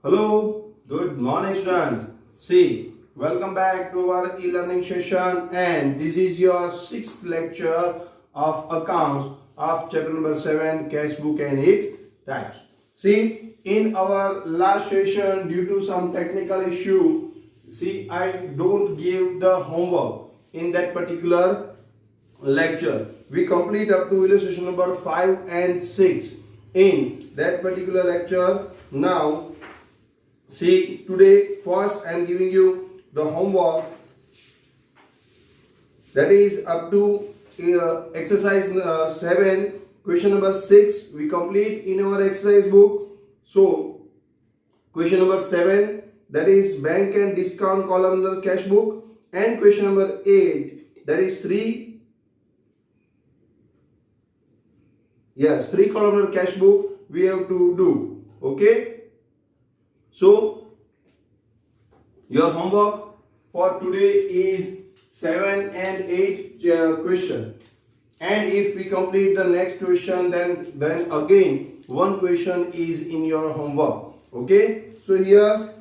Hello, good morning students. See, welcome back to our e-learning session and this is your 6th lecture of accounts of chapter number 7 cash book and its types. See, in our last session due to some technical issue, see I don't give the homework in that particular lecture. We complete up to illustration number 5 and 6 in that particular lecture. Now see, today first I am giving you the homework that is up to exercise 7, question number 6 we complete in our exercise book. So question number 7, that is bank and discount columnar cash book, and question number 8, that is 3 columnar cash book we have to do. Okay. So, your homework for today is 7 and 8 question. And if we complete the next question, then again one question is in your homework. Okay. So here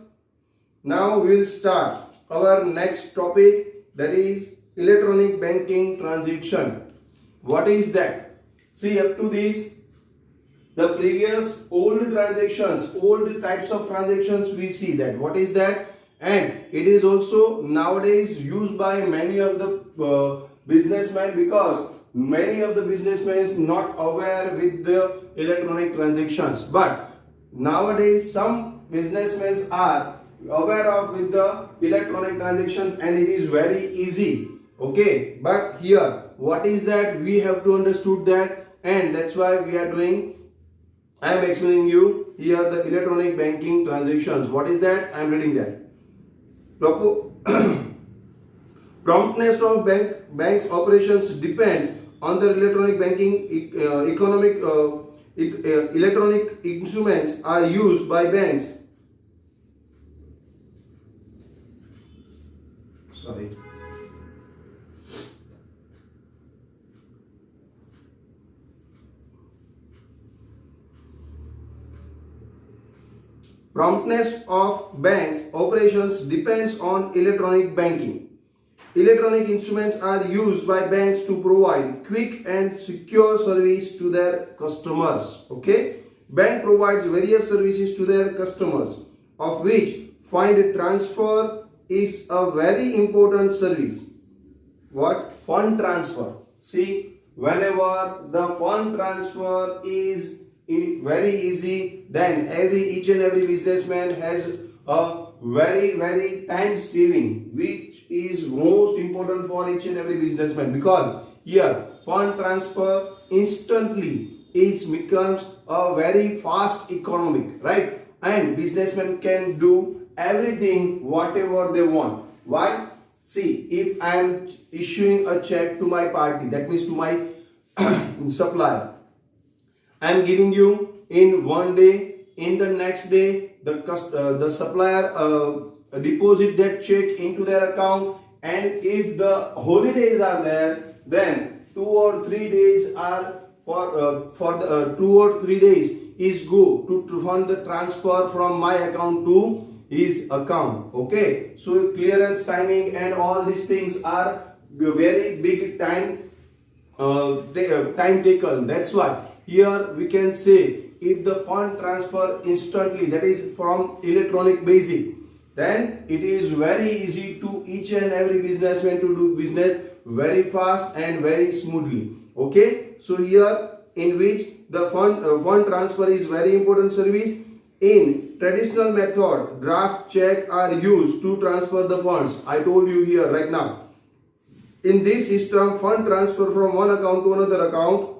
now we will start our next topic, that is electronic banking transaction. What is that? See, up to this, the previous old transactions, old types of transactions, we see that. What is that? And it is also nowadays used by many of the businessmen, because many of the businessmen not aware with the electronic transactions. But nowadays some businessmen are aware of with the electronic transactions and it is very easy. Okay. But here, what is that? We have to understood that, and that's why we are doing. I am explaining you here the electronic banking transactions. What is that? I am reading that. Promptness of bank's operations depends on the electronic banking electronic instruments are used by banks. Sorry. Promptness of banks' operations depends on electronic banking. Electronic instruments are used by banks to provide quick and secure service to their customers. Okay? Bank provides various services to their customers, of which fund transfer is a very important service. What? Fund transfer. See, whenever the fund transfer is very easy, then each and every businessman has a very time saving, which is most important for each and every businessman, because here fund transfer instantly, it becomes a very fast economic, right? And businessmen can do everything whatever they want. Why? See, if I am issuing a check to my party, that means to my supplier, I am giving you in one day, in the next day the supplier deposit that check into their account, and if the holidays are there, then 2 or 3 days are for the 2 or 3 days is go to fund the transfer from my account to his account. Okay, so clearance timing and all these things are very big time taken. That's why here we can say, if the fund transfer instantly, that is from electronic basic, then it is very easy to each and every businessman to do business very fast and very smoothly. Okay, so here in which the fund transfer is very important service. In traditional method, draft check are used to transfer the funds. I told you here right now. In this system, fund transfer from one account to another account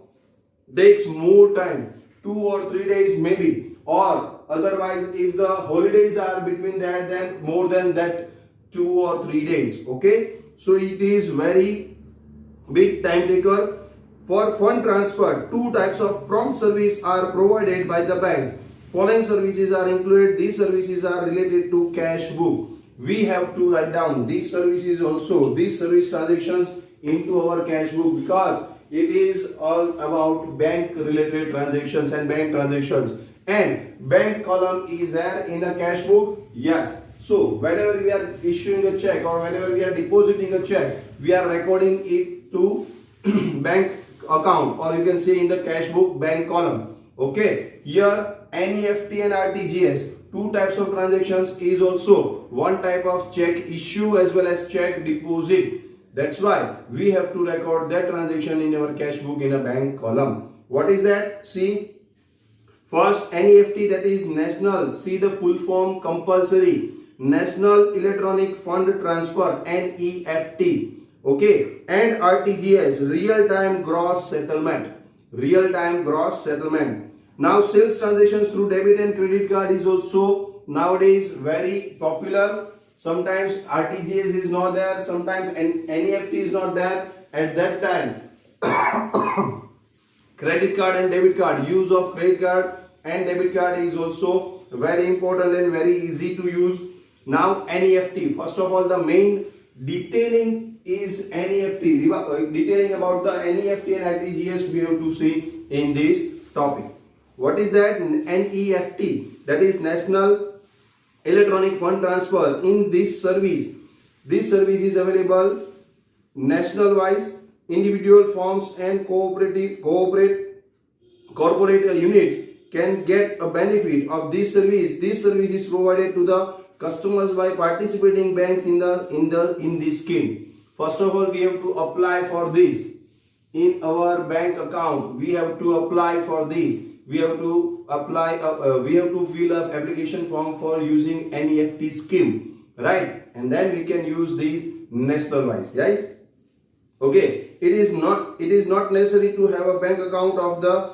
takes more time, 2 or 3 days maybe, or otherwise if the holidays are between that, then more than that 2 or 3 days. Okay, so it is very big time taker. For fund transfer, 2 types of prompt service are provided by the banks. Following services are included. These services are related to cash book. We have to write down these services also, these service transactions into our cash book, because it is all about bank related transactions and bank transactions. And bank column is there in a cash book? Yes. So whenever we are issuing a check or whenever we are depositing a check, we are recording it to bank account, or you can say in the cash book bank column. Okay. Here NEFT and RTGS, two types of transactions is also one type of check issue as well as check deposit. That's why we have to record that transaction in our cash book in a bank column. What is that? See. First, NEFT, that is National, see the full form, compulsory, National Electronic Fund Transfer, NEFT, okay, and RTGS, Real-Time Gross Settlement, Real-Time Gross Settlement. Now, sales transactions through debit and credit card is also nowadays very popular. Sometimes RTGS is not there, sometimes NEFT is not there. At that time, credit card and debit card, use of credit card and debit card is also very important and very easy to use. Now NEFT, first of all the main detailing is NEFT, detailing about the NEFT and RTGS we have to see in this topic. What is that? NEFT, that is National Electronic Fund Transfer. In this service is available national wise. Individual firms and corporate units can get a benefit of this service. This service is provided to the customers by participating banks in this scheme. First of all, we have to apply for this in our bank account. We have to apply for this. We have to apply. We have to fill up application form for using NEFT scheme, right? And then we can use these national wise, guys. Okay, it is not necessary to have a bank account of the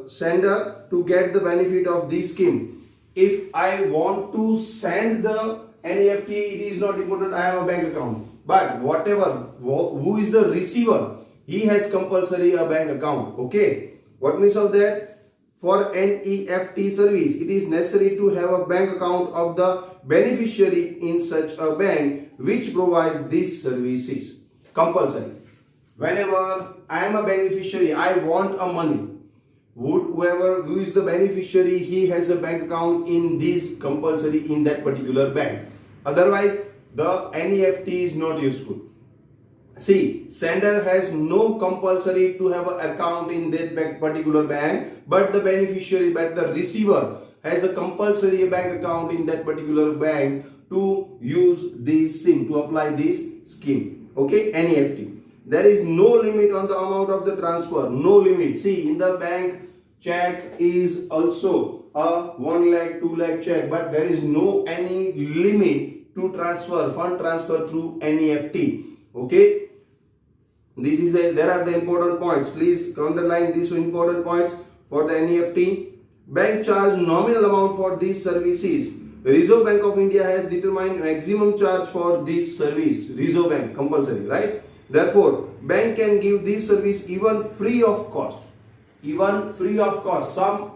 sender to get the benefit of this scheme. If I want to send the NEFT, it is not important I have a bank account. But who is the receiver, he has compulsory a bank account. Okay, what means of that? For NEFT service, it is necessary to have a bank account of the beneficiary in such a bank which provides these services. Compulsory. Whenever I am a beneficiary, I want a money. Who is the beneficiary, he has a bank account in this compulsory in that particular bank. Otherwise, the NEFT is not useful. See, sender has no compulsory to have an account in that particular bank, but the beneficiary, but the receiver has a compulsory bank account in that particular bank to use this SIM, to apply this scheme. Okay, NEFT. There is no limit on the amount of the transfer. No limit. See, in the bank, check is also a 1 lakh, 2 lakh check, but there is no any limit to transfer, fund transfer through NEFT. Okay. There are the important points. Please underline these important points for the NEFT. Bank charge nominal amount for these services. The Reserve Bank of India has determined maximum charge for this service. Reserve Bank, compulsory, right? Therefore, bank can give this service even free of cost. Even free of cost. Some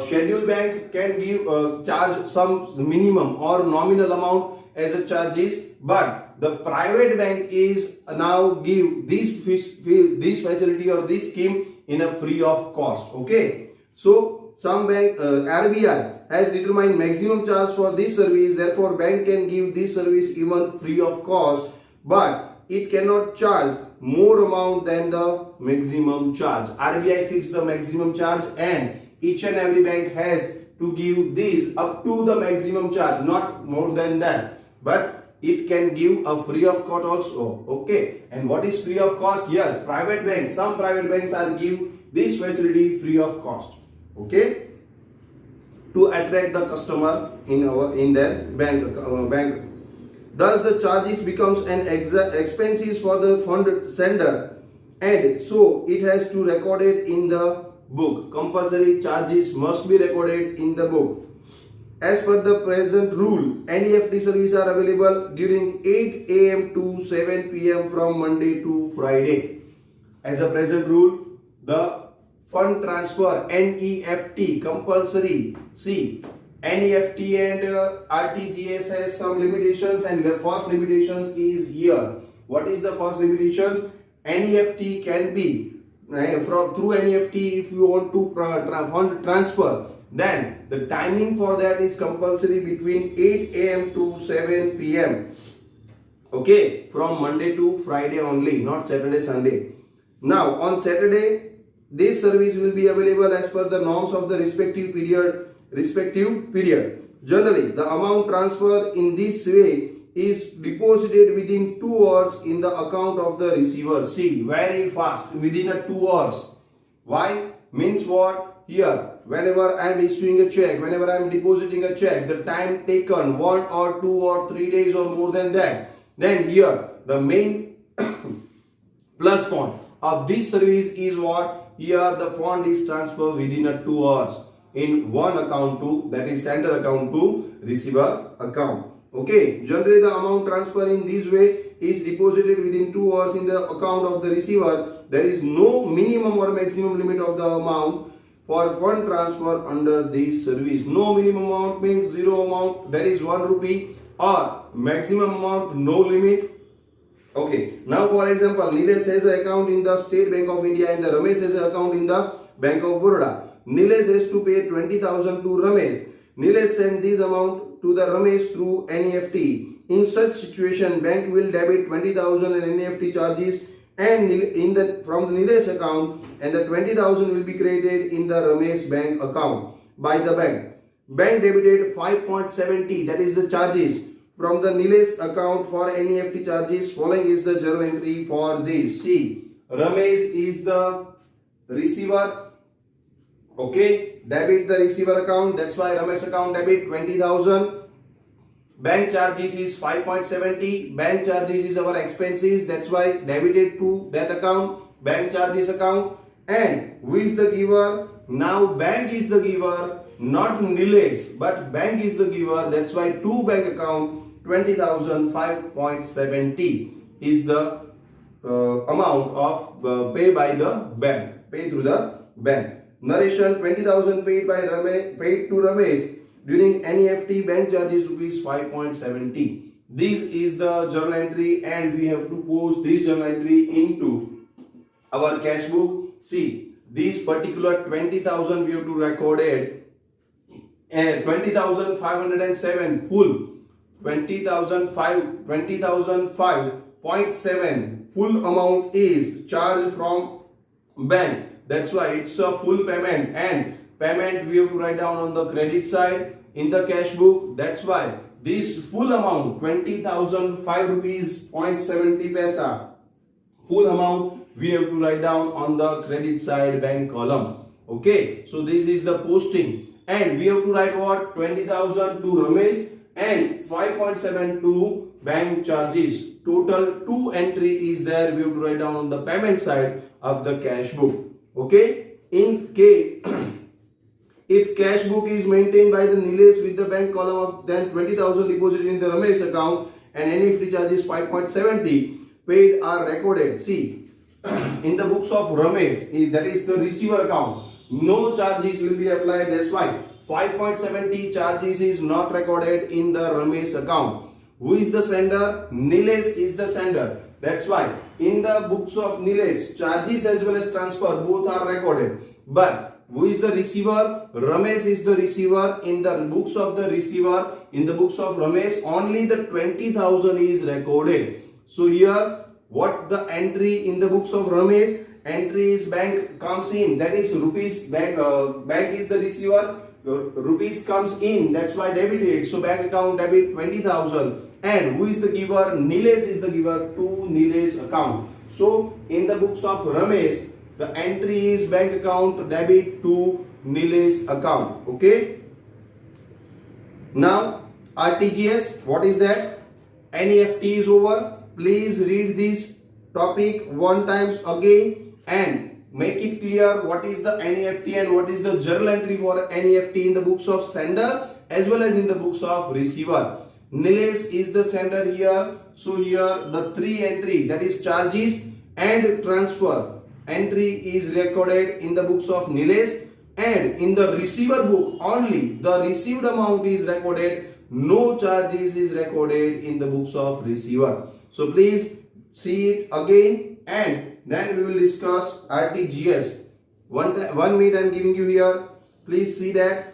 scheduled bank can give charge some minimum or nominal amount as a charges, but the private bank is now give this facility or this scheme in a free of cost. Okay, so some bank RBI has determined maximum charge for this service. Therefore, bank can give this service even free of cost, but it cannot charge more amount than the maximum charge. RBI fixed the maximum charge, and each and every bank has to give this up to the maximum charge, not more than that. But it can give a free of cost also. Okay, and what is free of cost? Yes, private banks. Some private banks are give this facility free of cost. Okay, to attract the customer in their bank. Thus, the charges becomes an expenses for the fund sender, and so it has to record it in the book. Compulsory charges must be recorded in the book. As per the present rule, NEFT services are available during 8 AM to 7 PM from Monday to Friday. As a present rule, the fund transfer NEFT compulsory. See, NEFT and RTGS has some limitations, and the first limitations is here. What is the first limitations? NEFT can be from through NEFT, if you want to fund transfer, then the timing for that is compulsory between 8 a.m. to 7 p.m. Okay, from Monday to Friday only, not Saturday, Sunday. Now, on Saturday, this service will be available as per the norms of the respective period. Generally, the amount transferred in this way is deposited within 2 hours in the account of the receiver. See, very fast, within 2 hours. Why? Means what? Here, whenever I am issuing a check, whenever I am depositing a check, the time taken 1 or 2 or 3 days or more than that. Then here, the main plus point of this service is what? Here the fund is transferred within 2 hours in one account to, that is sender account to receiver account. Okay, generally the amount transfer in this way is deposited within 2 hours in the account of the receiver. There is no minimum or maximum limit of the amount for fund transfer under this service. No minimum amount means zero amount, that is 1 rupee, or maximum amount, no limit. Okay, now for example, Nilesh has an account in the State Bank of India and the Ramesh has an account in the Bank of Baroda. Nilesh has to pay 20,000 to Ramesh. Nilesh send this amount to the Ramesh through NEFT. In such situation, bank will debit 20,000 in NEFT charges and from the Nilesh account, and the 20,000 will be credited in the Ramesh bank account by the bank. Bank debited 5.70, that is the charges, from the Nilesh account for NEFT charges. Following is the journal entry for this. See, Ramesh is the receiver. Okay, debit the receiver account. That's why Ramesh account debit 20,000. Bank charges is 5.70. Bank charges is our expenses. That's why debited to that account, bank charges account. And who is the giver? Now bank is the giver, not Nilesh, but bank is the giver. That's why to bank account 20,000 5.70 is the amount of pay by the bank, pay through the bank. Narration: 20,000 paid by paid to Ramesh during NEFT, bank charges rupees 5.70. This is the journal entry, and we have to post this journal entry into our cash book. See, this particular 20,000 we have to record it, and 20,507 full. 20,005.7 full amount is charged from bank. That's why it's a full payment, and payment we have to write down on the credit side in the cash book. That's why this full amount 20,005 rupees 0.70 paisa, full amount we have to write down on the credit side bank column. Okay, so this is the posting, and we have to write what? 20,000 to Ramesh and 5.7 to bank charges. Total 2 entry is there. We have to write down on the payment side of the cash book. Okay, in case if cash book is maintained by the Nilesh with the bank column of, then 20,000 deposited in the Ramesh account and NEFT charges 5.70 paid are recorded. See, in the books of Ramesh, that is the receiver account, no charges will be applied. That's why 5.70 charges is not recorded in the Ramesh account. Who is the sender? Nilesh is the sender. That's why in the books of Nilesh, charges as well as transfer both are recorded. But who is the receiver? Ramesh is the receiver. In the books of the receiver, in the books of Ramesh, only the 20,000 is recorded. So here, what the entry in the books of Ramesh? Entry is bank comes in. That is rupees. Bank is the receiver. Rupees comes in. That's why debited. So bank account debit 20,000. And who is the giver? Nilesh is the giver to Nilesh account. So in the books of Ramesh, the entry is bank account debit to Nilesh account. Okay. Now RTGS, what is that? NEFT is over. Please read this topic one times again and make it clear what is the NEFT and what is the journal entry for NEFT in the books of sender as well as in the books of receiver. Nilesh is the sender here. So here the 3 entry, that is charges and transfer entry is recorded in the books of Nilesh, and in the receiver book only the received amount is recorded. No charges is recorded in the books of receiver. So please see it again and then we will discuss RTGS. One minute I am giving you here. Please see that.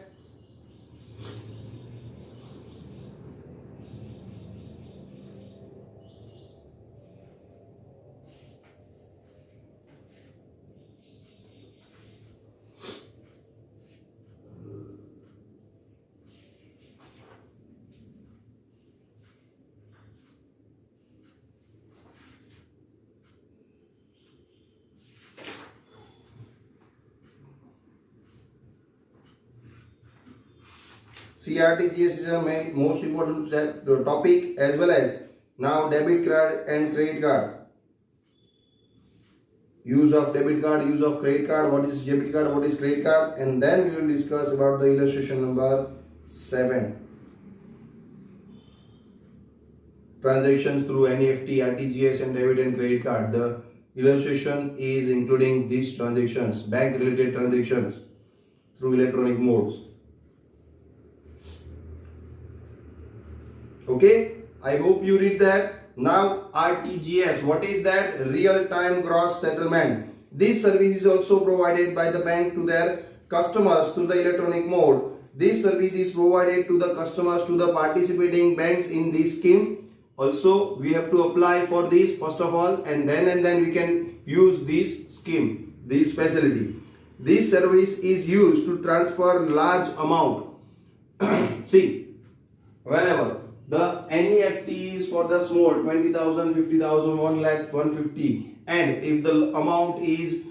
CRTGS is a most important topic, as well as now debit card and credit card. Use of debit card, use of credit card, what is debit card, what is credit card, and then we will discuss about the illustration number 7. Transactions through NEFT, RTGS and debit and credit card. The illustration is including these transactions, bank related transactions through electronic modes. Okay, I hope you read that. Now RTGS, what is that? Real time gross settlement. This service is also provided by the bank to their customers through the electronic mode. This service is provided to the customers, to the participating banks in this scheme. Also, we have to apply for this first of all, and then we can use this scheme, this facility. This service is used to transfer large amount. See, whenever the NEFT is for the small 20,000, 50,000, 1 lakh, 150, and if the amount is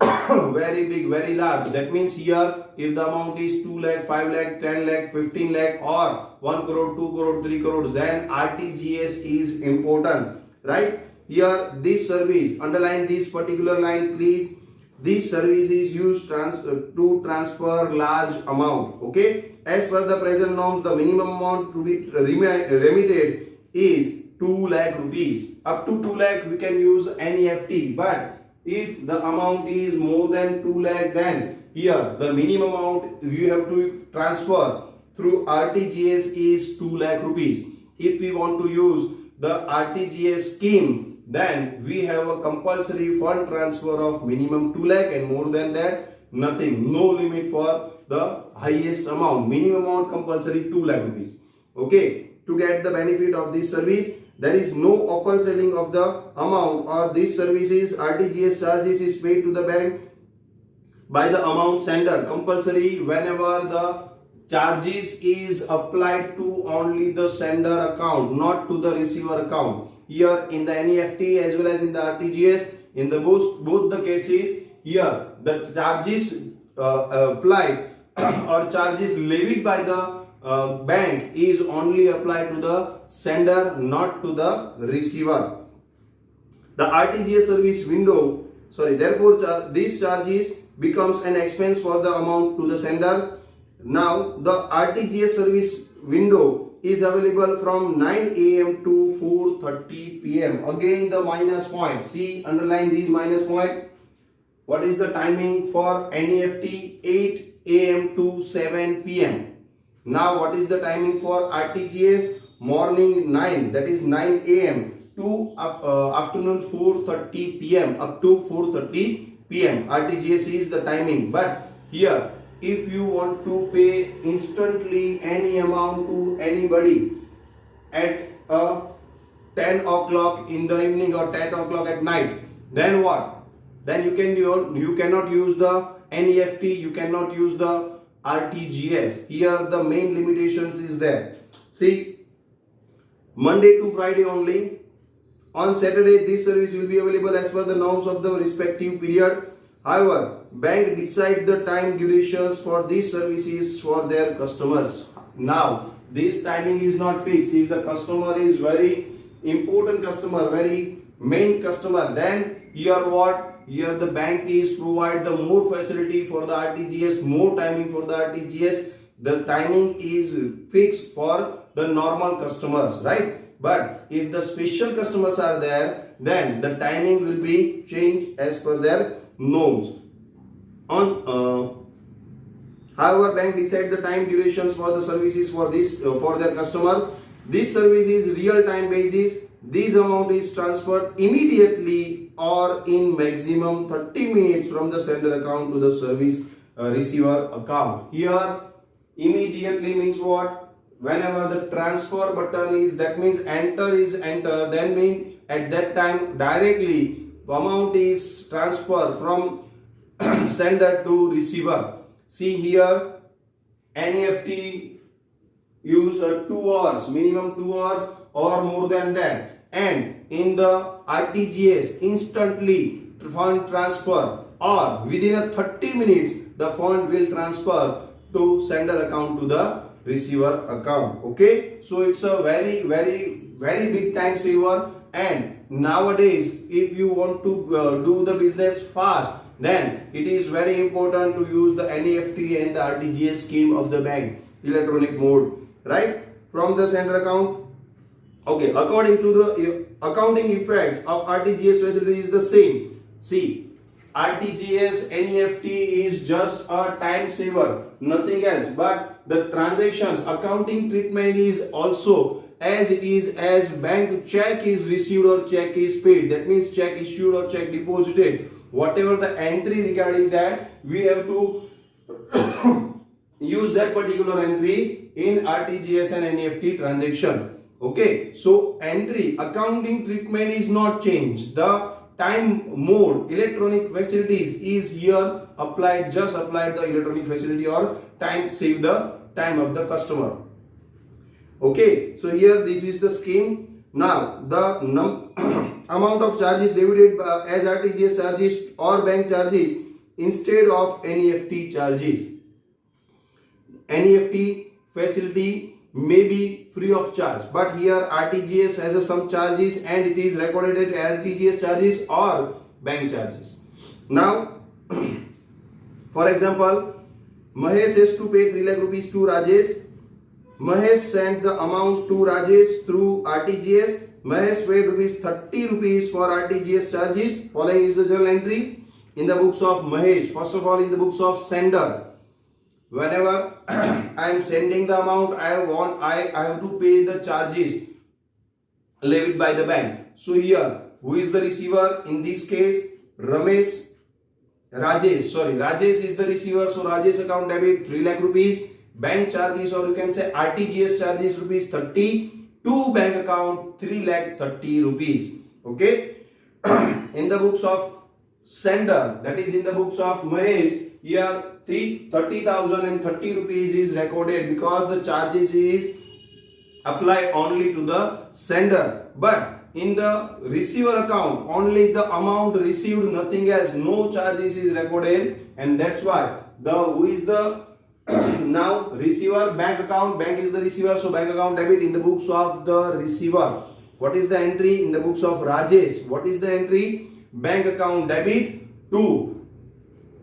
very big, very large, that means here if the amount is 2 lakh, 5 lakh, 10 lakh, 15 lakh or 1 crore, 2 crore, 3 crores, then RTGS is important, right? Here this service, underline this particular line please. This service is used to transfer large amount. Okay, as per the present norms, the minimum amount to be remitted is 2 lakh rupees. Up to 2 lakh we can use NEFT, but if the amount is more than 2 lakh, then here the minimum amount you have to transfer through RTGS is 2 lakh rupees. If we want to use the RTGS scheme, then we have a compulsory fund transfer of minimum 2 lakh, and more than that nothing, no limit for the highest amount. Minimum amount compulsory 2 lakh rupees. Okay, to get the benefit of this service, there is no open selling of the amount or these services. RTGS charges is paid to the bank by the amount sender. Compulsory whenever the charges is applied to only the sender account, not to the receiver account. Here in the NEFT as well as in the RTGS, in the both the cases, here the charges applied or charges levied by the bank is only applied to the sender, not to the receiver. The RTGS service window, therefore these charges becomes an expense for the amount to the sender. Now the RTGS service window is available from 9 AM to 4:30 PM. Again the minus point. See, underline these minus point. What is the timing for NEFT? 8 AM to 7 PM. Now what is the timing for RTGS? Morning 9, that is 9 AM to afternoon 4:30 PM, up to 4:30 PM. RTGS is the timing. But here, if you want to pay instantly any amount to anybody at 10 o'clock in the evening or 10 o'clock at night, then what? Then you cannot use the NEFT, you cannot use the RTGS. Here the main limitations is there. See, Monday to Friday only. On Saturday this service will be available as per the norms of the respective period. However, bank decide the time durations for these services for their customers. Now, this timing is not fixed. If the customer is very important customer, very main customer, then here what? Here the bank is provide the more facility for the RTGS, more timing for the RTGS. The timing is fixed for the normal customers, right? But if the special customers are there, then the timing will be changed as per their norms. However, bank decide the time durations for the services for this for their customer. This service is real time basis. this amount is transferred immediately or in maximum 30 minutes from the sender account to the service receiver account. Here immediately means what? Whenever the transfer button is, that means enter is enter, then mean at that time directly amount is transferred from sender to receiver. See here, NEFT use 2 hours, minimum 2 hours or more than that, and in the RTGS instantly fund transfer, or within a 30 minutes the fund will transfer to sender account to the receiver account. Okay, so it's a very big time saver. And nowadays if you want to do the business fast, then it is very important to use the NEFT and the RTGS scheme of the bank, electronic mode, right, from the sender account. Okay, according to the accounting effects of RTGS facility is the same. See, RTGS NEFT is just a time saver, nothing else, but the transactions accounting treatment is also as it is as bank check is received or check is paid. That means check issued or check deposited, whatever the entry regarding that, we have to use that particular entry in RTGS and NEFT transaction. Okay, so entry accounting treatment is not changed. The time mode electronic facilities is here applied, just applied the electronic facility or time, save the time of the customer. Okay, so here this is the scheme. Now the amount of charges debited as RTGS charges or bank charges instead of NEFT charges. NEFT facility may be free of charge, but here RTGS has some charges and it is recorded at RTGS charges or bank charges. Now for example, Mahesh has to pay 3 lakh rupees to Rajesh. Mahesh sent the amount to Rajesh through RTGS. Mahesh paid ₹30 for RTGS charges. Following is the journal entry in the books of Mahesh. First of all, in the books of sender, whenever I am sending the amount, I have to pay the charges levied by the bank. So here, who is the receiver? In this case, Rajesh is the receiver. So Rajesh account debit 3 lakh rupees. Bank charges, or you can say RTGS charges ₹30 to bank account 3 lakh 30 rupees. Okay. In the books of sender, that is in the books of Mahesh, here 30,030 rupees is recorded because the charges is apply only to the sender. But in the receiver account, only the amount received, nothing else, no charges is recorded, and that's why who is the now receiver? Bank account, bank is the receiver, so bank account debit in the books of the receiver. What is the entry in the books of Rajesh? What is the entry? Bank account debit to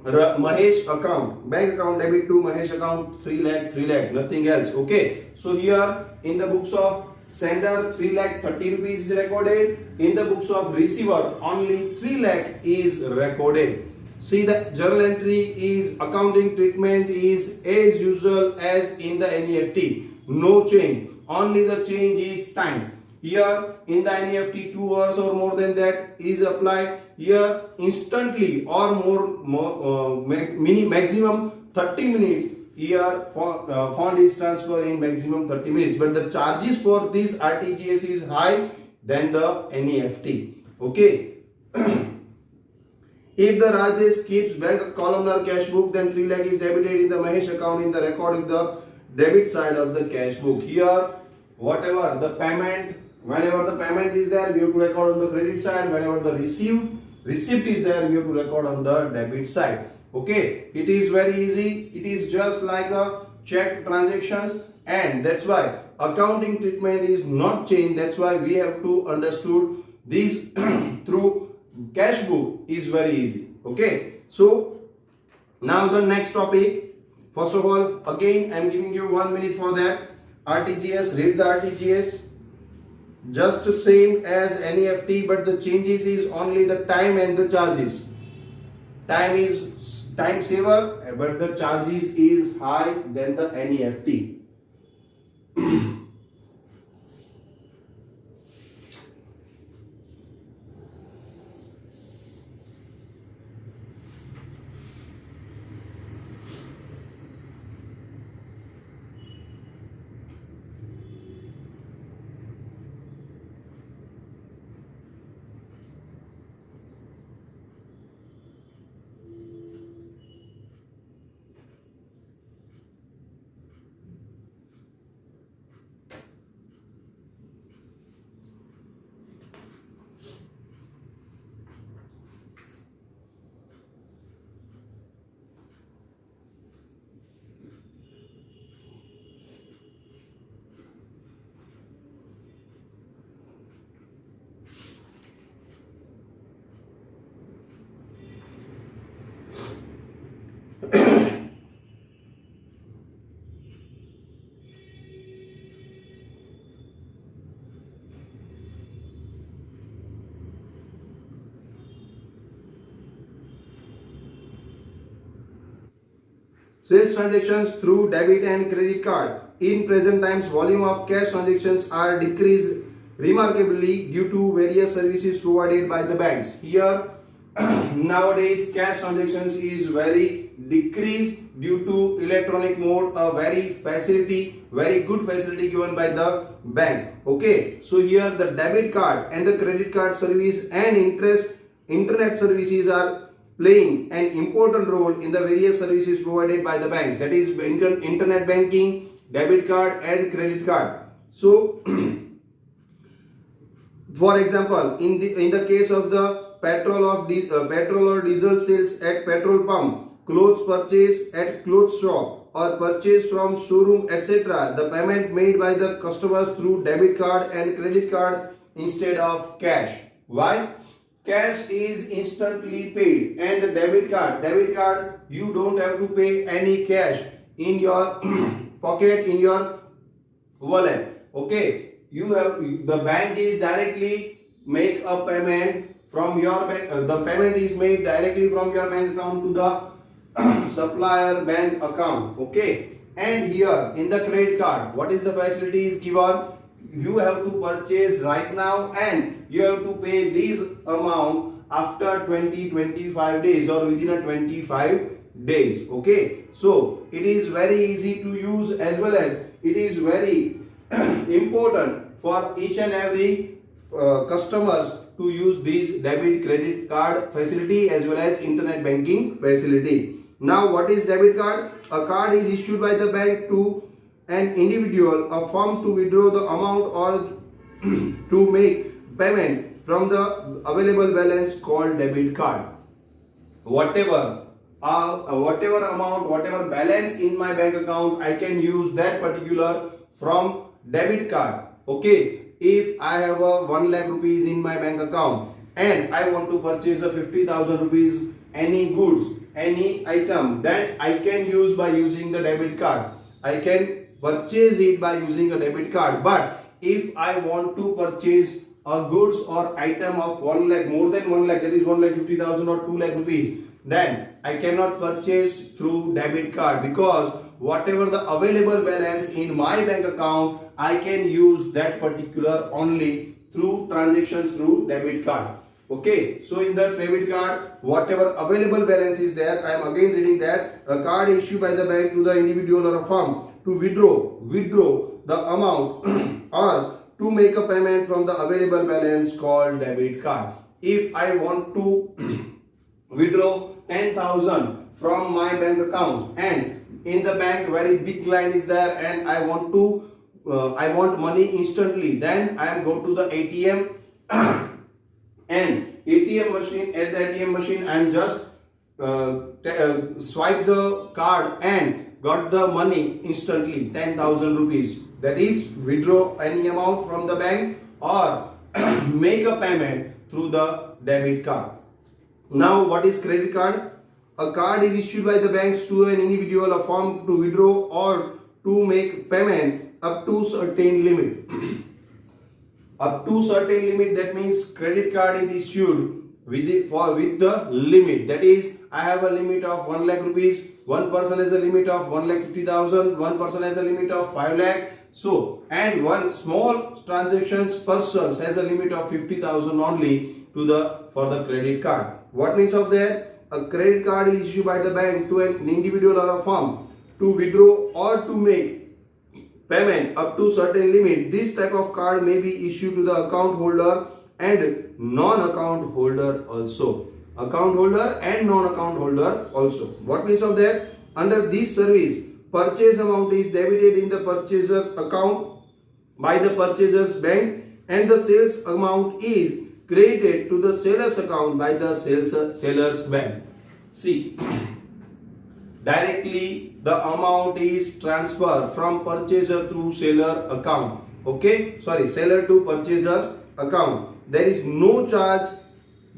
Mahesh account. Bank account debit to Mahesh account 3 lakh, nothing else. Okay, so here in the books of sender 3 lakh 30 rupees is recorded. In the books of receiver only 3 lakh is recorded. See, the journal entry is accounting treatment is as usual as in the NEFT. No change. Only the change is time. Here in the NEFT 2 hours or more than that is applied. Here instantly or maximum 30 minutes. Here fund is transferred in maximum 30 minutes. But the charges for this RTGS is high than the NEFT. Okay. If the Rajesh keeps bank columnar cash book, then 3 lakh is debited in the Mahesh account in the record of the debit side of the cash book. Here, whatever the payment, whenever the payment is there, we have to record on the credit side. Whenever the receipt is there, we have to record on the debit side. Okay, it is very easy. It is just like a check transactions, and that's why accounting treatment is not changed. That's why we have to understood this through cash book is very easy. Okay, so now the next topic. First of all, again I am giving you 1 minute for that. RTGS, read the RTGS, just the same as NEFT, but the changes is only the time and the charges. Time is time saver, but the charges is high than the NEFT. Sales transactions through debit and credit card. In present times, volume of cash transactions are decreased remarkably due to various services provided by the banks. Here, nowadays cash transactions is very decreased due to electronic mode, a very good facility given by the bank. Okay, so here the debit card and the credit card service and internet services are playing an important role in the various services provided by the banks, that is internet banking, debit card and credit card. So for example, in the case of the petrol or diesel sales at petrol pump, clothes purchase at clothes shop, or purchase from showroom, etc., the payment made by the customers through debit card and credit card instead of cash. Why? Cash is instantly paid, and the debit card you don't have to pay any cash in your pocket, in your wallet. Okay, the bank is directly make a payment from your bank. The payment is made directly from your bank account to the supplier bank account. Okay, and here in the credit card, what is the facility is given? You have to purchase right now and you have to pay this amount after 20-25 days or within a 25 days. Okay, so it is very easy to use, as well as it is very important for each and every customers to use this debit credit card facility as well as internet banking facility. Now, what is debit card? A card is issued by the bank to an individual, a form to withdraw the amount or to make payment from the available balance called debit card. Whatever amount, whatever balance in my bank account, I can use that particular from debit card. Okay, if I have a 1 lakh rupees in my bank account and I want to purchase a 50,000 rupees any goods, any item, that I can use by using the debit card. I can purchase it by using a debit card. But if I want to purchase a goods or item of 1 lakh, more than 1 lakh, that is 1,50,000 or 2 lakh rupees, then I cannot purchase through debit card, because whatever the available balance in my bank account, I can use that particular only through transactions through debit card. Okay, so in the debit card, whatever available balance is there, I am again reading that a card issued by the bank to the individual or a firm to withdraw the amount or to make a payment from the available balance called debit card. If I want to withdraw 10,000 from my bank account and in the bank very big line is there and I want money instantly, then I am go to the ATM and ATM machine, at the ATM machine I am just swipe the card and got the money instantly, 10,000 rupees. That is withdraw any amount from the bank or make a payment through the debit card. Now, what is credit card? A card is issued by the banks to an individual, a form to withdraw or to make payment up to certain limit. Up to certain limit, that means credit card is issued with the limit. That is, I have a limit of 1 lakh rupees. One person has a limit of 1,50,000. One person has a limit of 5 lakh. So, and one small transactions person has a limit of 50,000 only for the credit card. What means of that? A credit card is issued by the bank to an individual or a firm to withdraw or to make payment up to certain limit. This type of card may be issued to the account holder and non-account holder also. Account holder and non-account holder also. What means of that? Under this service, purchase amount is debited in the purchaser's account by the purchaser's bank and the sales amount is credited to the seller's account by the seller's bank. See, directly the amount is transferred from purchaser to seller account. Okay, sorry, seller to purchaser account. There is no charge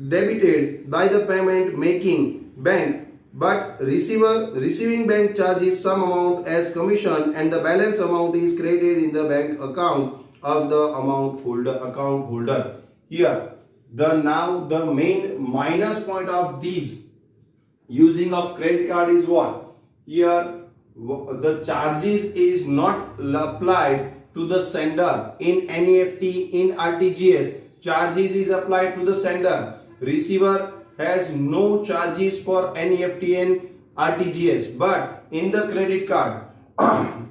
debited by the payment making bank, but receiving bank charges some amount as commission and the balance amount is credited in the bank account of the account holder. Here, the main minus point of these using of credit card is what? Here the charges is not applied to the sender. In NEFT, in RTGS, charges is applied to the sender. Receiver has no charges for NEFT and RTGS, but in the credit card,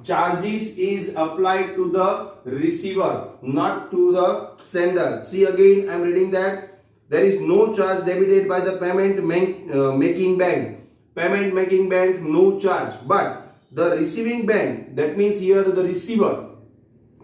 charges is applied to the receiver, not to the sender. See again, I am reading that there is no charge debited by the making bank. Payment making bank, no charge, but the receiving bank, that means here the receiver,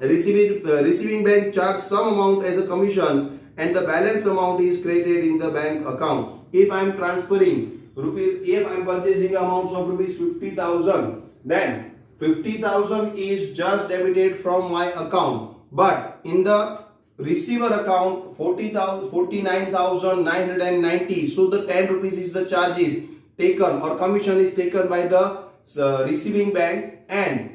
receiving bank charge some amount as a commission, and the balance amount is credited in the bank account. If I am transferring rupees, if I am purchasing amounts of rupees 50,000, then 50,000 is just debited from my account, but in the receiver account 49,990, so the 10 rupees is the charges taken or commission is taken by the receiving bank, and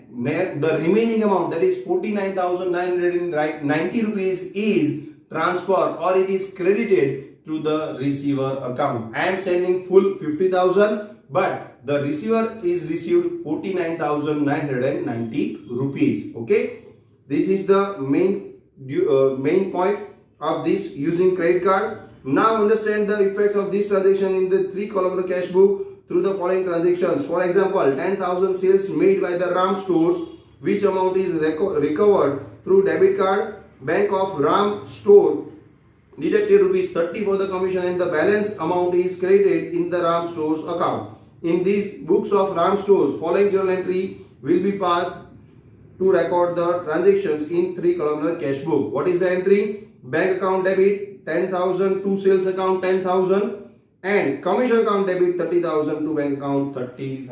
the remaining amount, that is 49,990 rupees, is transferred or it is credited to the receiver account. I am sending full 50,000, but the receiver is received 49,990 rupees. Okay, this is the main point of this using credit card. Now understand the effects of this transaction in the 3-columnar cash book through the following transactions. For example, 10,000 sales made by the Ram stores, which amount is recovered through debit card. Bank of Ram store deducted rupees 30 for the commission, and the balance amount is credited in the Ram stores account. In these books of Ram stores, following journal entry will be passed to record the transactions in 3-columnar cash book. What is the entry? Bank account debit 10,000 to sales account 10,000, and commission account debit 30,000 to bank account 30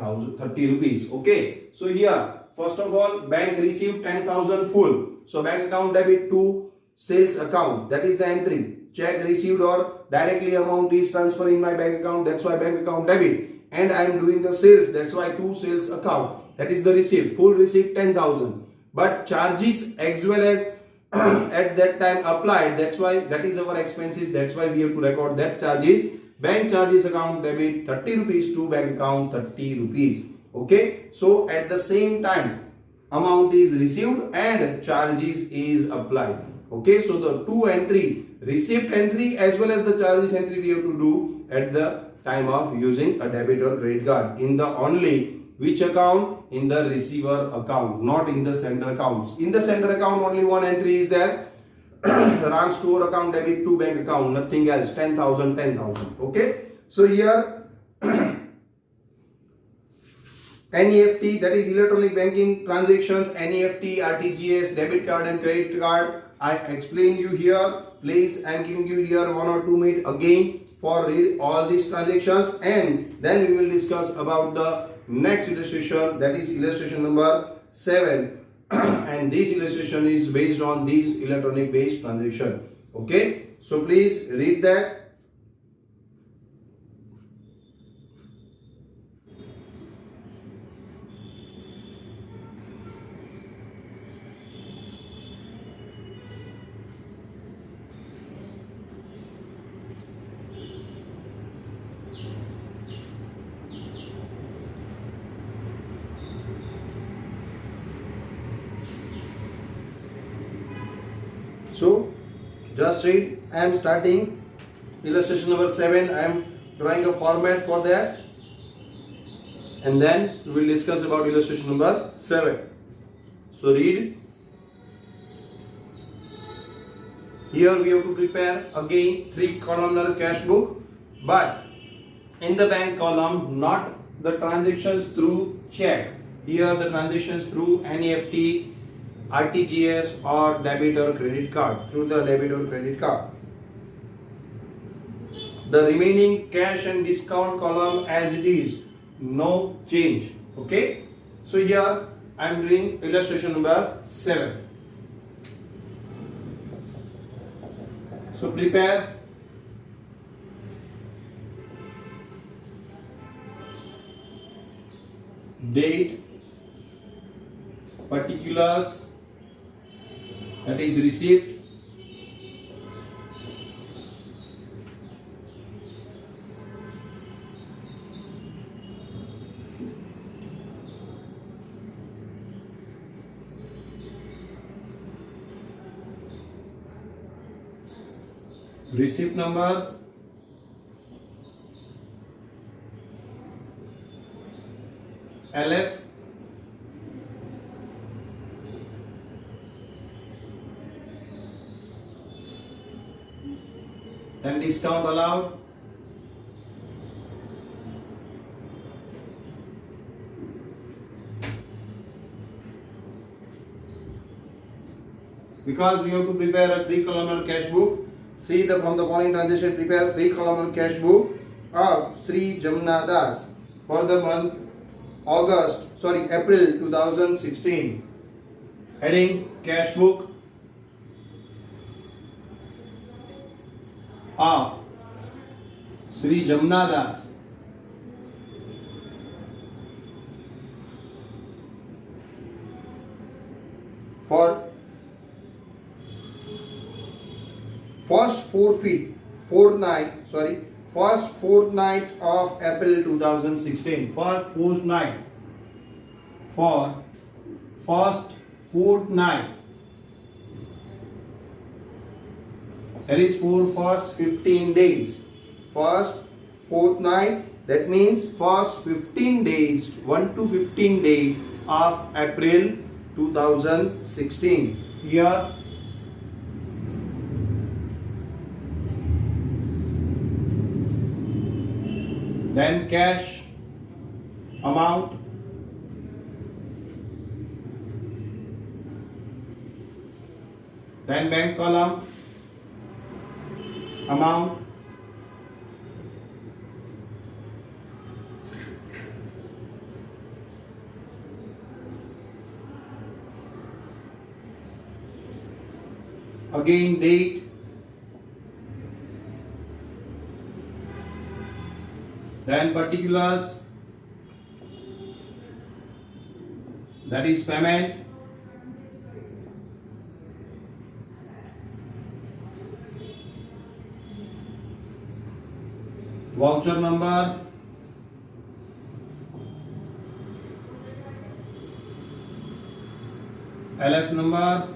rupees. Okay, so here first of all, bank received 10,000 full, so bank account debit to sales account, that is the entry. Check received or directly amount is transferred in my bank account, that's why bank account debit, and I am doing the sales, that's why to sales account, that is the receipt. Full receipt 10,000, but charges as well as at that time applied, that's why that is our expenses, that's why we have to record that charges. Bank charges account debit 30 rupees to bank account 30 rupees. Okay, so at the same time amount is received and charges is applied. Okay, so the two entry, receipt entry as well as the charges entry, we have to do at the time of using a debit or credit card. In the only which account? In the receiver account, not in the sender accounts. In the sender account only one entry is there, Ram store account debit to bank account, nothing else. 10,000 10,000. Okay, so here NEFT, that is electronic banking transactions, NEFT, RTGS, debit card and credit card, I explain you here. Please, I am giving you here 1 or 2 minutes again for read all these transactions, and then we will discuss about the next illustration, that is illustration number 7. And this illustration is based on these electronic based transaction. Okay, so please read that. So just read. I am starting illustration number 7. I am drawing a format for that, and then we will discuss about illustration number 7. So read. Here we have to prepare again 3-columnar cash book, but in the bank column, not the transactions through check. Here the transactions through NEFT, RTGS or debit or credit card, through the debit or credit card. The remaining cash and discount column as it is, no change. Okay, so here I am doing illustration number 7. So prepare. Date, particulars, that is receipt, receipt number, LF, then discount allowed, because we have to prepare a 3-columnar cash book. See the from the following transaction, prepare 3-columnar cash book of Sri Jamna Das for the month April 2016. Heading cash book of Sri Jamna Das for first fortnight of April 2016. for first fortnight, that is for first 15 days. First fortnight, that means first 15 days, 1 to 15 day of April 2016. year. Then cash amount, then bank column amount, again date, then particulars, that is payment, voucher number, LF number,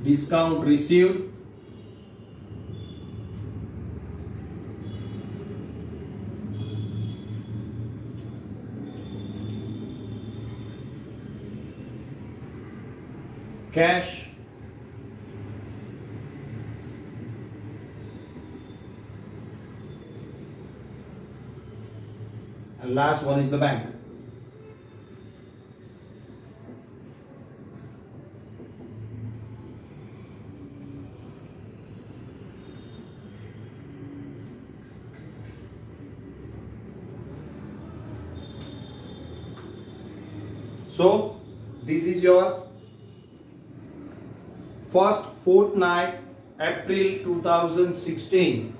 discount received, cash, and last one is the bank. So this is your first fortnight April 2016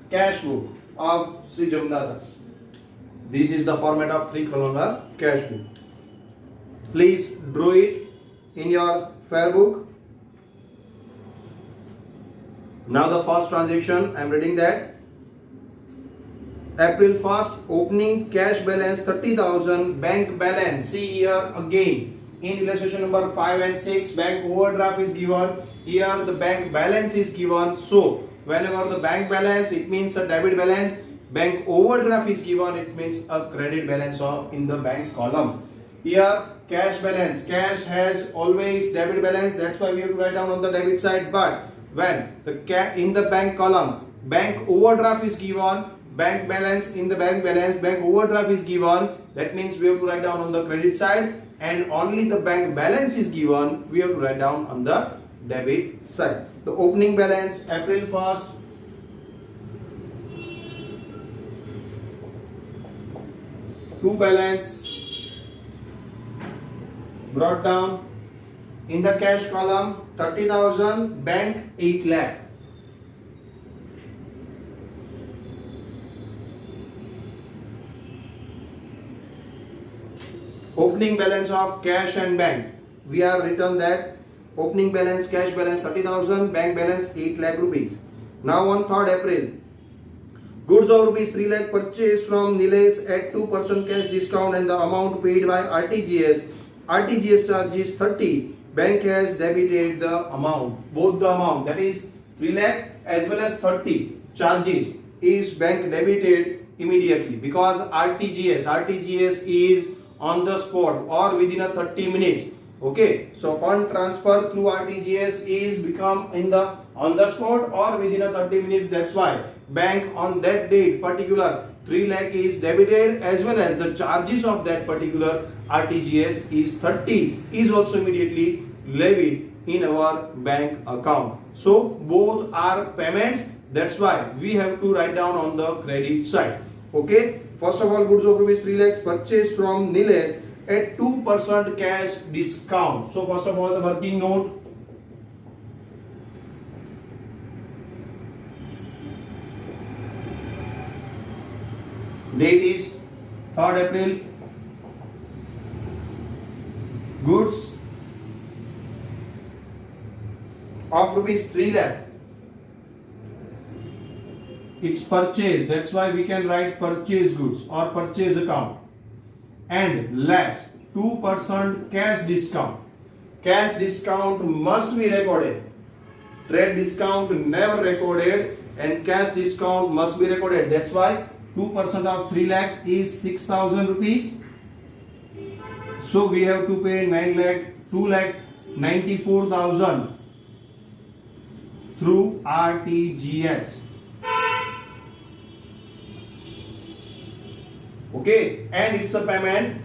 cash book of Sri Jamna Das. This is the format of 3-columnar cash book. Please draw it in your fair book. Now the first transaction, I am reading that. April 1st, opening cash balance 30,000, bank balance. See here again in illustration number 5 and 6, bank overdraft is given. Here the bank balance is given. So whenever the bank balance, it means a debit balance. Bank overdraft is given, it means a credit balance in the bank column. Here cash balance, cash has always debit balance, that's why we have to write down on the debit side. But when the in the bank column, bank overdraft is given, bank balance in the bank balance, bank overdraft is given, that means we have to write down on the credit side, and only the bank balance is given, we have to write down on the debit side. The opening balance April 1st, to balance brought down in the cash column 30,000, bank 8 lakh. Opening balance of cash and bank, we have written that opening balance, cash balance 30,000, bank balance 8 lakh rupees. Now on 3rd April, Goods of rupees 3 lakh purchased from Nilesh at 2% cash discount and the amount paid by RTGS. RTGS charges 30. Bank has debited the amount. Both the amount, that is 3 lakh as well as 30 charges, is bank debited immediately because RTGS is on the spot or within a 30 minutes. Okay, so fund transfer through RTGS is become on the spot or within a 30 minutes. That's why bank on that date particular 3 lakh is debited as well as the charges of that particular RTGS is 30 is also immediately levied in our bank account. So both are payments. That's why we have to write down on the credit side. Okay, first of all, goods of rupees 3 lakhs purchased from Nilesh at 2% cash discount. So first of all, the working note. Date is 3rd April. Goods of rupees 3 lakh. It's purchase. That's why we can write purchase goods or purchase account. And less 2% cash discount. Cash discount must be recorded. Trade discount never recorded and cash discount must be recorded. That's why 2% of 3 lakh is 6,000 rupees. So we have to pay 2,94,000 through RTGS. Okay, and it's a payment.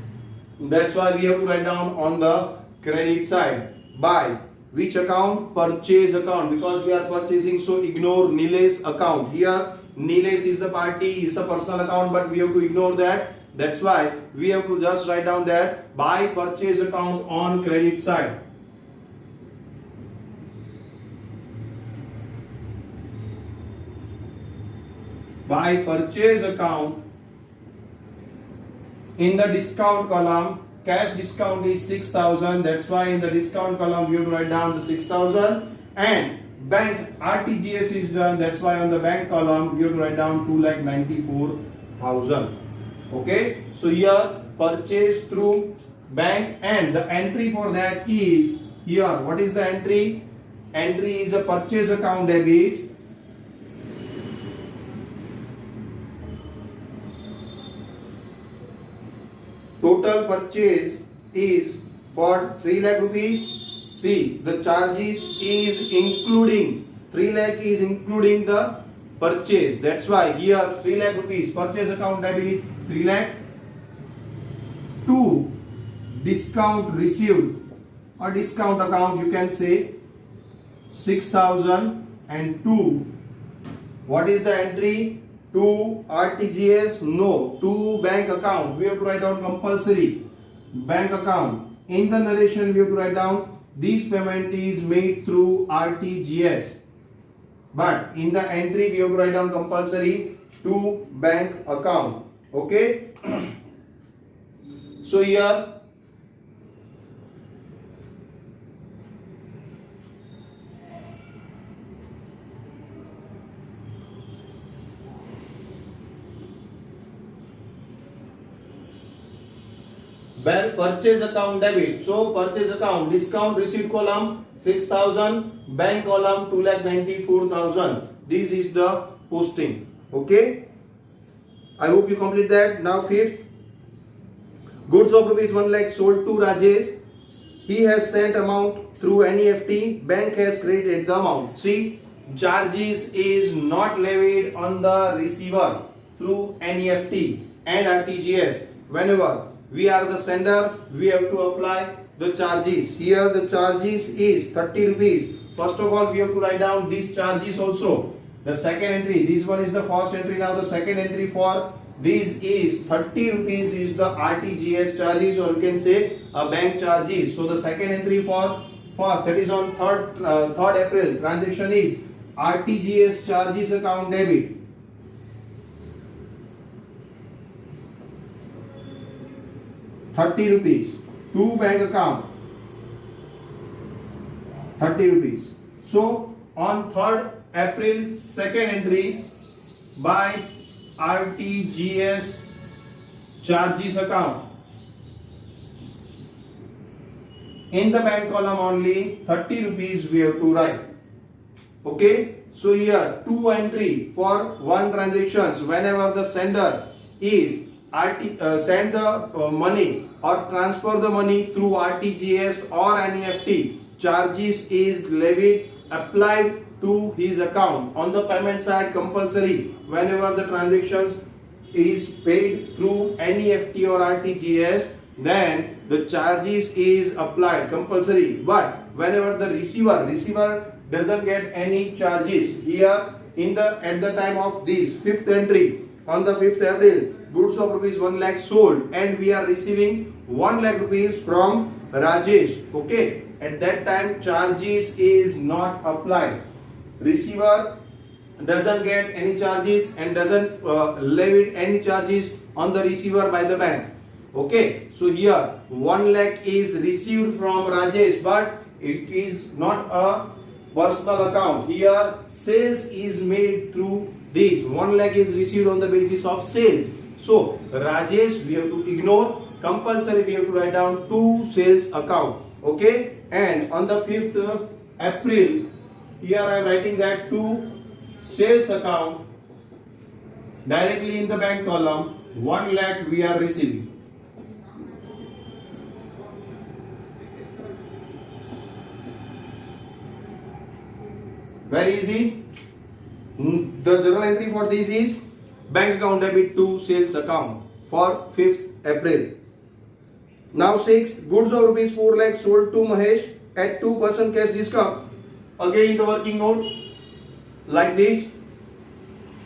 That's why we have to write down on the credit side. By which account? Purchase account, because we are purchasing, so ignore Nilesh account. Here Nilesh is the party, it's a personal account, but we have to ignore that. That's why we have to just write down that by purchase account on credit side. By purchase account, in the discount column, cash discount is 6,000. That's why in the discount column we have to write down the 6,000. And bank RTGS is done. That's why on the bank column we have to write down 2,94,000. Okay. So here purchase through bank, and the entry for that is here. What is the entry? Entry is a purchase account debit. Total purchase is for 3 lakh rupees. See, the charges is including 3 lakh is including the purchase. That's why here 3 lakh rupees purchase account debit 3 lakh. 2 discount received or discount account you can say 6,000, and 2 what is the entry? To RTGS? No, to bank account. We have to write down compulsory bank account. In the narration we have to write down this payment is made through RTGS, but in the entry we have to write down compulsory to bank account. Okay. So here bank purchase account debit. So purchase account, discount receipt column 6,000, bank column 2,94,000. This is the posting. Okay. I hope you complete that. Now fifth, goods of rupees 1 lakh sold to Rajesh. He has sent amount through NEFT. Bank has credited the amount. See, charges is not levied on the receiver through NEFT and RTGS. Whenever we are the sender, we have to apply the charges. Here the charges is 30 rupees. First of all, we have to write down these charges also. The second entry, this one is the first entry. Now the second entry for this is 30 rupees is the RTGS charges, or you can say bank charges. So the second entry for first, that is on 3rd April, transaction is RTGS charges account debit. ₹30 to bank account 30 rupees. So on 3rd April, second entry by RTGS charges account. In the bank column only 30 rupees we have to write. Okay, so here two entry for one transactions. Whenever the sender is send the money or transfer the money through RTGS or NEFT, charges is levied applied to his account. On the payment side, compulsory whenever the transactions is paid through NEFT or RTGS, then the charges is applied compulsory. But whenever the receiver doesn't get any charges, here in the at the time of this fifth entry on the 5th April, goods of rupees 1 lakh sold and we are receiving 1 lakh rupees from Rajesh. Okay, at that time charges is not applied. Receiver doesn't get any charges and doesn't levy any charges on the receiver by the bank. Okay, so here 1 lakh is received from Rajesh, but it is not a personal account. Here sales is made through this. 1 lakh is received on the basis of sales. So Rajesh we have to ignore. Compulsory we have to write down to sales account. Okay, and on the 5th April, here I am writing that to sales account. Directly in the bank column 1 lakh we are receiving. Very easy. The journal entry for this is Bank account debit to sales account. for 5th April. Now 6th, goods of rupees 4 lakh sold to Mahesh at 2% cash discount. Again the working note like this.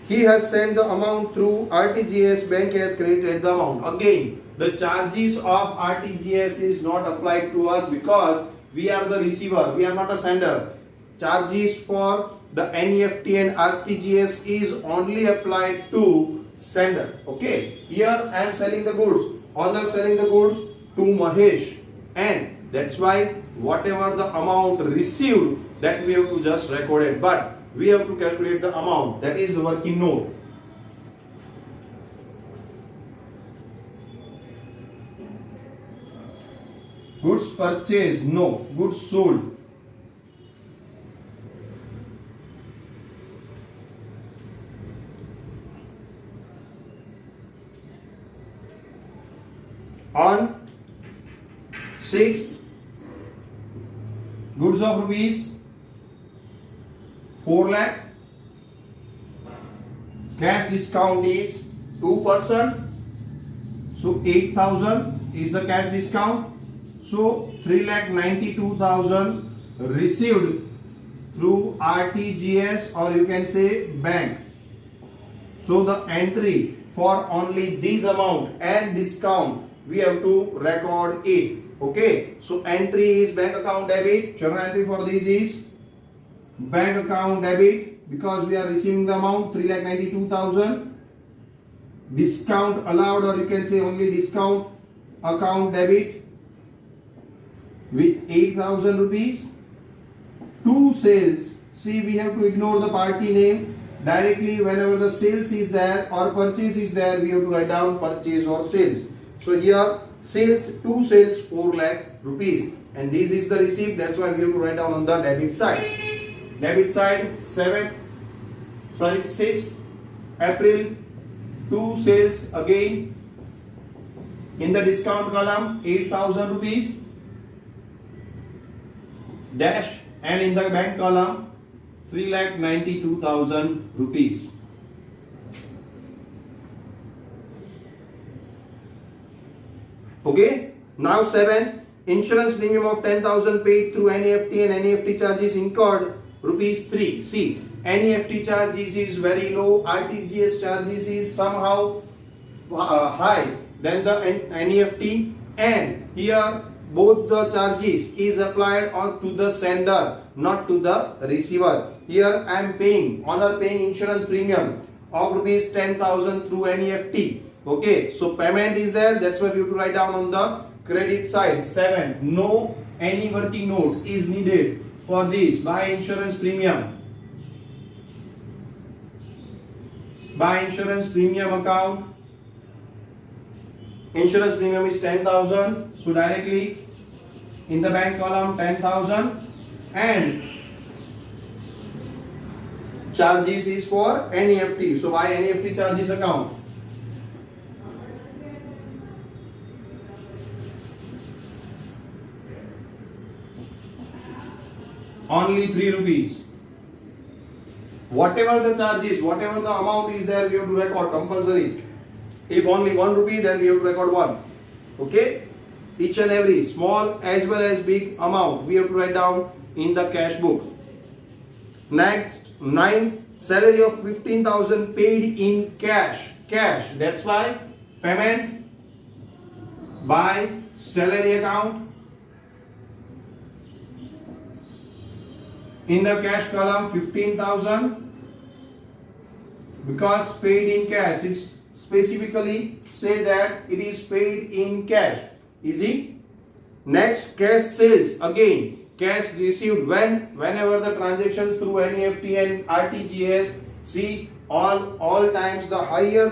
He has sent the amount through RTGS, bank has credited the amount. Again the charges of RTGS is not applied to us because we are the receiver, we are not a sender. Charges for the NEFT and RTGS is only applied to sender. Okay, Here I am selling the goods. Owner selling the goods to Mahesh, and that's why whatever the amount received, that we have to just record it, but we have to calculate the amount. That is working note. goods purchased, no, goods sold. On 6th, Goods of rupees 4 lakh, cash discount is 2%, so 8,000 is the cash discount. So 3,92,000 received through RTGS or you can say bank. so the entry for only this amount and discount we have to record it. Okay, so entry is bank account debit. Journal entry for this is bank account debit because we are receiving the amount 3,92,000. Discount allowed or you can say only discount account debit with 8,000 rupees. To sales, see we have to ignore the party name. Directly whenever the sales is there or purchase is there, we have to write down purchase or sales. So here sales, to sales 4 lakh rupees, and this is the receipt. That's why we have to write down on the debit side. Debit side 6th April, to sales again in the discount column 8,000 rupees dash, and in the bank column 3,92,000 rupees. Okay, now 7, insurance premium of 10,000 paid through NEFT and NEFT charges incurred rupees 3. See, NEFT charges is very low, RTGS charges is somehow high than the NEFT, and here both the charges is applied on to the sender, not to the receiver. Here I am paying, owner paying insurance premium of rupees 10,000 through NEFT. Okay, so payment is there, that's why we have to write down on the credit side. 7, no any working note is needed for this. Buy insurance premium. By insurance premium account. Insurance premium is 10,000. So directly in the bank column 10,000, and charges is for NEFT. So by NEFT charges account. Only 3 rupees. Whatever the charge is, whatever the amount is there, we have to record compulsory. If only 1 rupee, then we have to record 1. Okay? Each and every small as well as big amount we have to write down in the cash book. Next, 9, salary of 15,000 paid in cash. Cash. That's why payment by salary account. In the cash column 15,000, because paid in cash, it's specifically say that it is paid in cash. Easy. Next, cash sales. Again, cash received whenever the transactions through NEFT and RTGS. See, all times the higher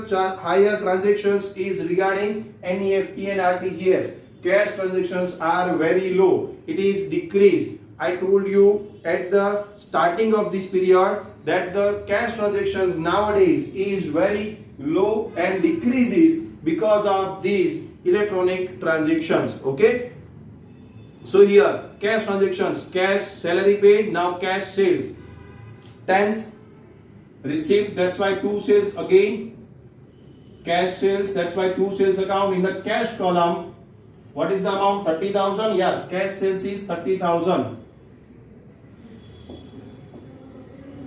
transactions is regarding NEFT and RTGS. Cash transactions are very low. It is decreased. I told you at the starting of this period that the cash transactions nowadays is very low and decreases because of these electronic transactions. Okay, so here cash transactions, cash salary paid, now cash sales. 10th, receipt, that's why 2 sales again. Cash sales, that's why 2 sales account. In the cash column, what is the amount? 30,000. Yes, cash sales is 30,000.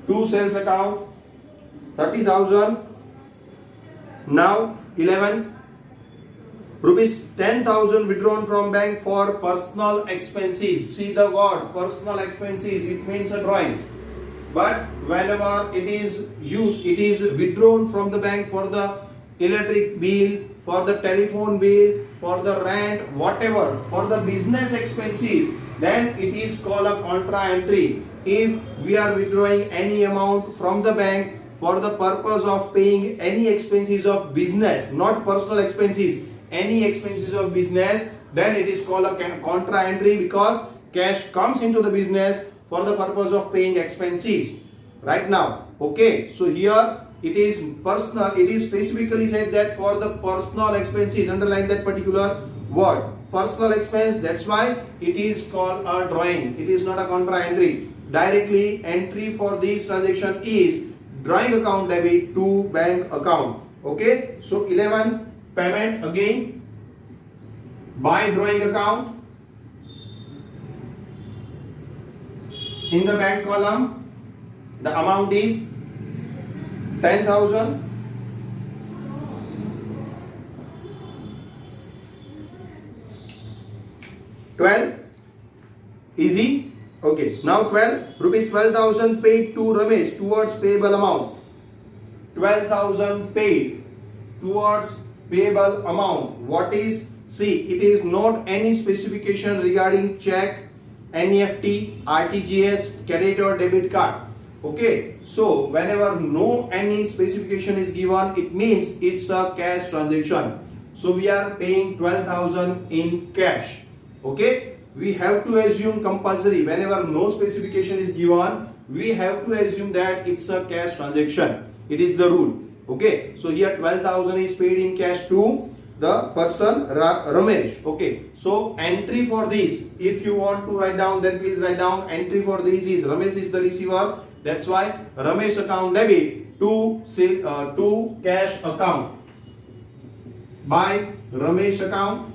2 sales account 30,000. Now 11th, rupees 10,000 withdrawn from bank for personal expenses. See the word personal expenses, it means a drawings, but whenever it is used, it is withdrawn from the bank for the electric bill, for the telephone bill, for the rent, whatever, for the business expenses, then it is called a contra entry. If we are withdrawing any amount from the bank for the purpose of paying any expenses of business, not personal expenses, any expenses of business, then it is called a contra entry, because cash comes into the business for the purpose of paying expenses. Right now, okay, so here it is personal, it is specifically said that for the personal expenses, underline that particular word, personal expense. That's why it is called a drawing. It is not a contra entry. Directly entry for this transaction is drawing account debit to bank account. Okay, so 11, payment again by drawing account. In the bank column, the amount is 10,000. Easy. Okay, now 12, rupees 12,000 paid to Ramesh towards payable amount. 12,000 paid towards payable amount. What is? See, it is not any specification regarding check, NEFT, RTGS, credit or debit card. Okay, so whenever no any specification is given, it means it's a cash transaction. So we are paying 12,000 in cash. Okay, we have to assume compulsory, whenever no specification is given, we have to assume that it's a cash transaction. It is the rule. Okay, so here 12,000 is paid in cash to the person Ramesh. Okay, so entry for this, if you want to write down, then please write down. Entry for this is Ramesh is the receiver. That's why Ramesh account debit to cash account by Ramesh account.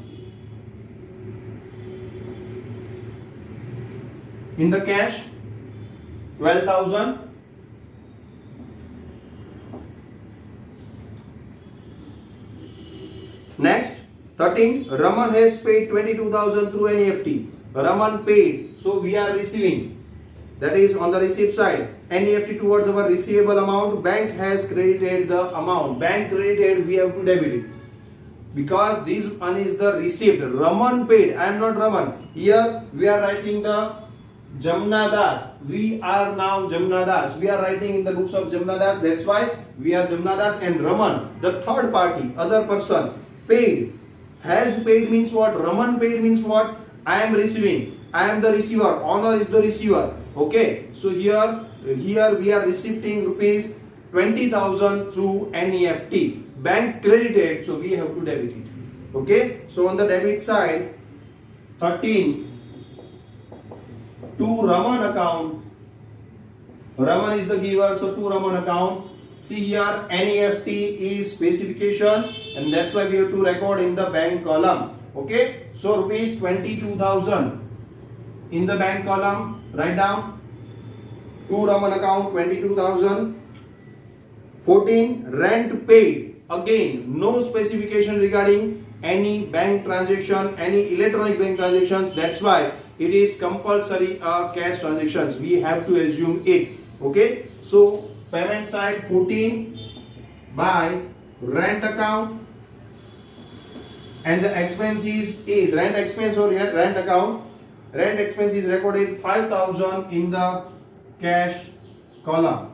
In the cash 12,000. Next 13, Raman has paid 22,000 through NEFT. Raman paid, so we are receiving. That is on the receipt side. NEFT towards our receivable amount. Bank has credited the amount. Bank credited, we have to debit it. Because this one is the receipt. Raman paid. I am not Raman. Here we are writing the Jamna Das. We are now Jamna Das. We are writing in the books of Jamna Das. That's why we are Jamna Das. And Raman, the third party, other person, paid. Has paid means what? Raman paid means what? I am receiving. I am the receiver. Honor is the receiver. Okay. So here we are receiving rupees 20,000 through NEFT. Bank credited, so we have to debit it. Okay. So on the debit side, 13 to Raman account. Raman is the giver, so to Raman account. See here, NEFT is specification, and that's why we have to record in the bank column. Okay, so rupees 22,000 in the bank column. Write down. To Raman account 22,000. 14 rent paid. Again, no specification regarding any bank transaction, any electronic bank transactions. That's why it is compulsory cash transactions. We have to assume it. Okay, so payment side 14 by rent account, and the expenses is rent expense or rent account. Rent expense is recorded 5,000 in the cash column.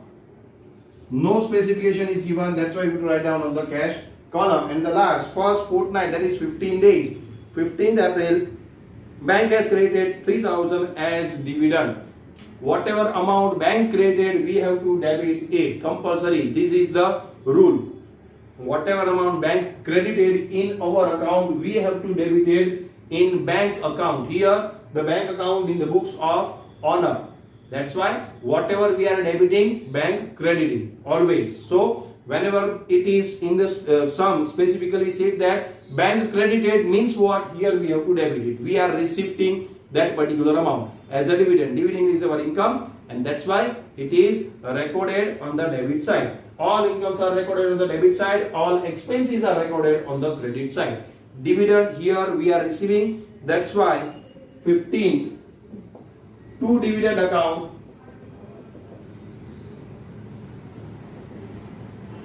No specification is given, that's why we have to write down on the cash column. And the last first fortnight, that is 15 days, 15th April, bank has credited 3,000 as dividend. Whatever amount bank credited, we have to debit it compulsory. This is the rule. Whatever amount bank credited in our account, we have to debit it in bank account. Here the bank account in the books of honor. That's why whatever we are debiting, bank crediting always. So whenever it is in the sum specifically said that bank credited means what? Here we have to debit it. We are receiving that particular amount as a dividend. Dividend is our income, and that's why it is recorded on the debit side. All incomes are recorded on the debit side, all expenses are recorded on the credit side. Dividend here we are receiving, that's why 15 to dividend account,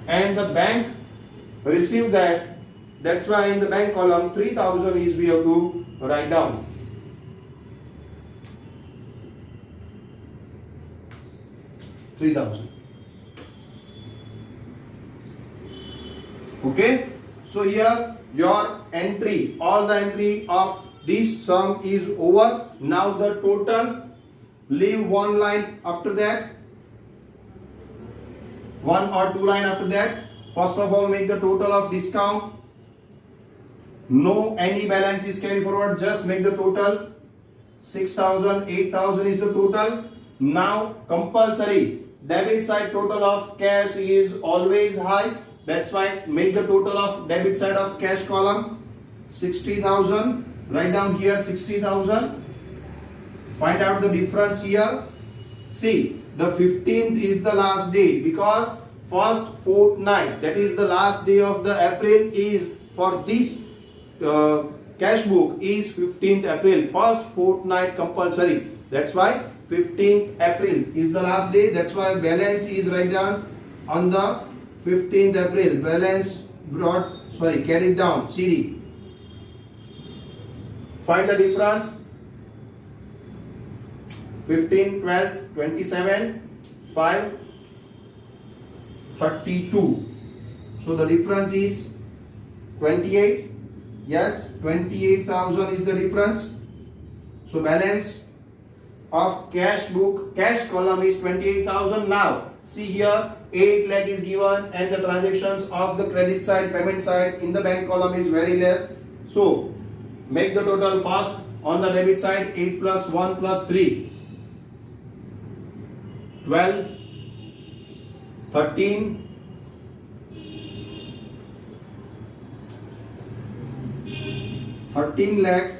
and the bank received that. That's why in the bank column 3,000 is we have to write down. $3,000. Okay, so here your entry, all the entry of this sum is over. Now the total, leave one line after that, one or two line after that. First of all, make the total of discount. No any balance is carried forward, just make the total. 6,000, 8,000 is the total. Now compulsory debit side total of cash is always high. That's why make the total of debit side of cash column 60,000. Write down here 60,000. Find out the difference here. See, the 15th is the last day, because first fortnight, that is the last day of the April, is for this cash book is 15th April. First fortnight compulsory. That's why 15th April is the last day. That's why balance is written down on the 15th April. Balance carried down, CD. Find the difference. 15, 12, 27, 5, 32. So the difference is 28. Yes, 28,000 is the difference. So balance of cash book, cash column is 28,000. Now see here 8 lakh is given, and the transactions of the credit side, payment side in the bank column is very less. So make the total first on the debit side. 8 plus 1 plus 3, 12, 13, 13 lakh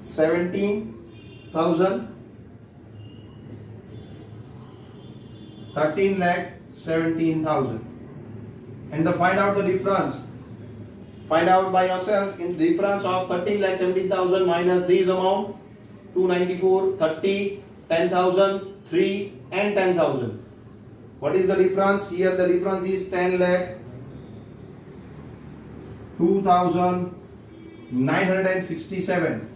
17,000, 13 lakh 17,000, and find out the difference. Find out by yourself. In the difference of 13 lakh 17,000 minus this amount 294, 30, 10,000, 3 and 10,000. What is the difference? Here the difference is 10 lakh 2,967.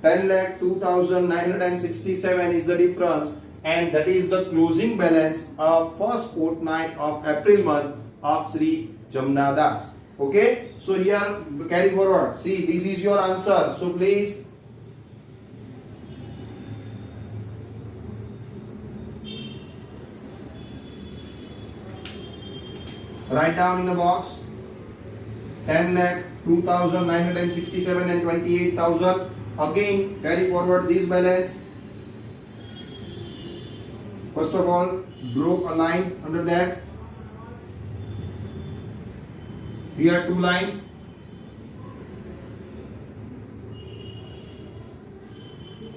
10,02,967 is the difference, and that is the closing balance of first fortnight of April month of Sri Jamna Das. Okay, so here carry forward. See, this is your answer. So please write down in the box 10,02,967 and 28,000. Again carry forward this balance. First of all, draw a line under that. Here 2 line.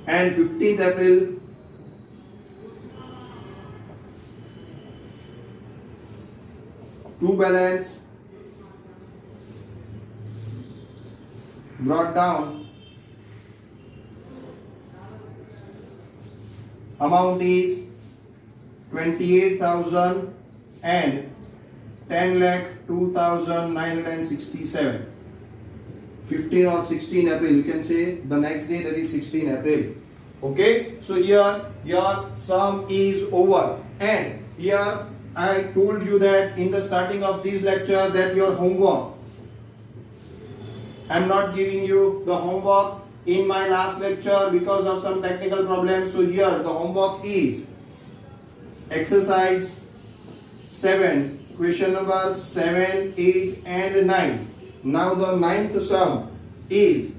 And 15th April two balance brought down. Amount is 28,000 and 10,02,967. 15 or 16 April, you can say the next day, that is 16 April. Okay, so here your sum is over, and here I told you that in the starting of this lecture that your homework, I am not giving you the homework in my last lecture because of some technical problems. So here the homework is exercise 7, question number 7, 8 and 9. Now the ninth sum is,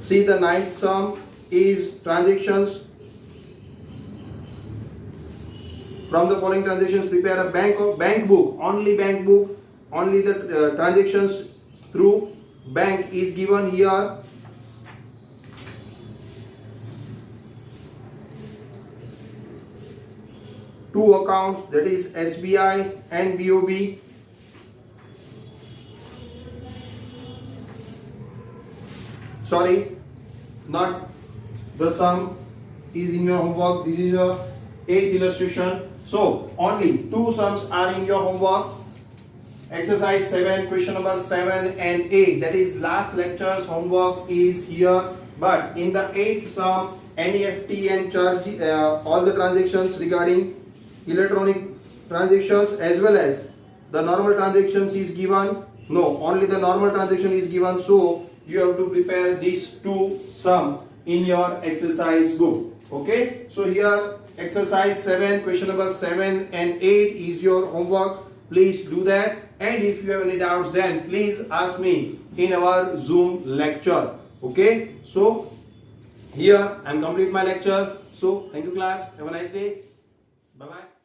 see, the ninth sum is transactions. From the following transactions, prepare a bank book. Only the transactions through bank is given here. Two accounts, that is SBI and BOB. Sorry, not the sum is in your homework. This is a 8th illustration. So only 2 sums are in your homework. Exercise 7, question number 7 and 8. That is last lecture's homework is here. But in the 8th sum, NEFT and charge, all the transactions regarding electronic transactions as well as the normal transactions is given. No, only the normal transaction is given. So you have to prepare these 2 sum in your exercise book. Okay, so here exercise 7, question number 7 and 8 is your homework. Please do that, and if you have any doubts, then please ask me in our Zoom lecture. Okay, so here I am complete my lecture. So thank you class, have a nice day, bye bye.